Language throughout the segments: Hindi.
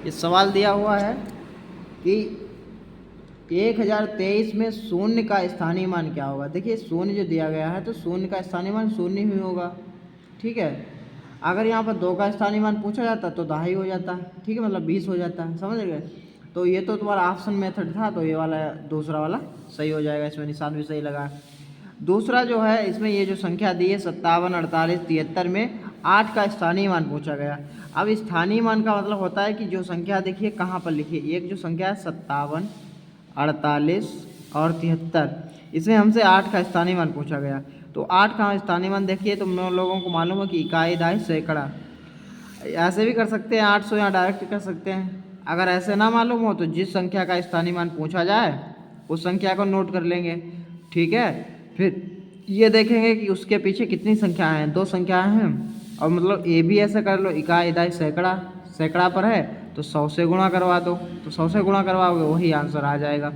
ये सवाल दिया हुआ है कि 1023 में शून्य का स्थानीय मान क्या होगा। देखिए शून्य जो दिया गया है तो शून्य का स्थानीय मान शून्य ही होगा, ठीक है। अगर यहाँ पर 2 का स्थानीय मान पूछा जाता तो 2.5 हो जाता है, ठीक है, मतलब 20 हो जाता है, समझ गए। तो ये तो तुम्हारा ऑप्शन मेथड था, तो ये वाला दूसरा वाला सही हो जाएगा, इसमें निशान भी सही लगा। दूसरा जो है इसमें ये जो संख्या दी है 57, 48, 73 में 8 का स्थानीय मान पूछा गया। अब स्थानीय मान का मतलब होता है कि जो संख्या देखिए कहाँ पर लिखी है। एक जो संख्या है 57, 48 और 73, इसमें हमसे 8 का स्थानीय मान पूछा गया। तो 8 का स्थानीय मान देखिए, तुम लोगों को मालूम है कि इकाई, दहाई, सैकड़ा। ऐसे भी कर सकते हैं 800, या डायरेक्ट कर सकते हैं। अगर ऐसे ना मालूम हो तो जिस संख्या का स्थानीय मान पूछा जाए उस संख्या को नोट कर लेंगे, ठीक है। फिर ये देखेंगे कि उसके पीछे कितनी संख्याएं हैं, 2 संख्याएं हैं। और मतलब ये भी ऐसे कर लो, इकाई, दहाई, सैकड़ा, सैकड़ा पर है तो 100 से गुणा करवा दो, तो 100 से गुणा करवाओगे वही आंसर आ जाएगा।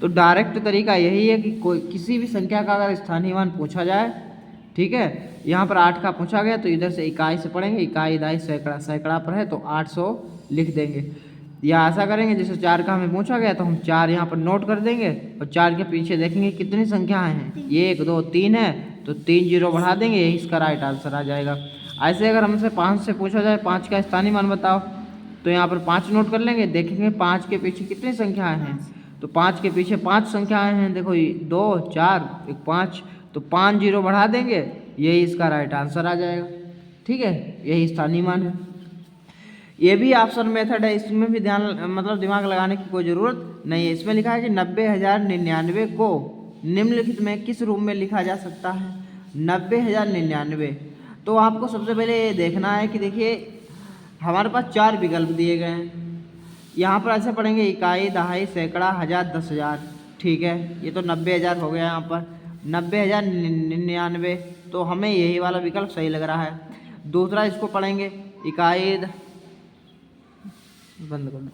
तो डायरेक्ट तरीका यही है कि कोई किसी भी संख्या का अगर स्थानीय मान पूछा जाए, ठीक है, यहाँ पर 8 का पूछा गया तो इधर से इकाई से पढ़ेंगे, इकाई, दहाई, सैकड़ा, सैकड़ा पर है तो 800 लिख देंगे। या ऐसा करेंगे जैसे 4 का हमें पूछा गया तो हम 4 यहाँ पर नोट कर देंगे और 4 के पीछे देखेंगे कितनी संख्याएं हैं, 1 2 3 है तो 3 जीरो बढ़ा देंगे, यही इसका राइट आंसर आ जाएगा। ऐसे अगर हमसे 5 से पूछा जाए 5 का स्थानीय मान बताओ, तो यहाँ पर 5 नोट कर लेंगे, देखेंगे 5 के पीछे कितनी संख्याएं हैं, तो 5 के पीछे 5 संख्याएं हैं, देखो 2 4 1 5, तो 5 जीरो बढ़ा देंगे, यही इसका राइट आंसर आ जाएगा, ठीक है। यही स्थानीय मान है। ये भी ऑप्शन मेथड है, इसमें भी ध्यान मतलब दिमाग लगाने की कोई ज़रूरत नहीं है। इसमें लिखा है कि 90,099 को निम्नलिखित में किस रूप में लिखा जा सकता है। 90,099, तो आपको सबसे पहले ये देखना है कि देखिए हमारे पास 4 विकल्प दिए गए हैं। यहाँ पर ऐसे पढ़ेंगे इकाई, दहाई, सैकड़ा, हज़ार, 10,000, ठीक है। ये तो 90,000 हो गया यहाँ पर, 90,099, तो हमें यही वाला विकल्प सही लग रहा है। दूसरा इसको पढ़ेंगे इकाई, बंद कर दो,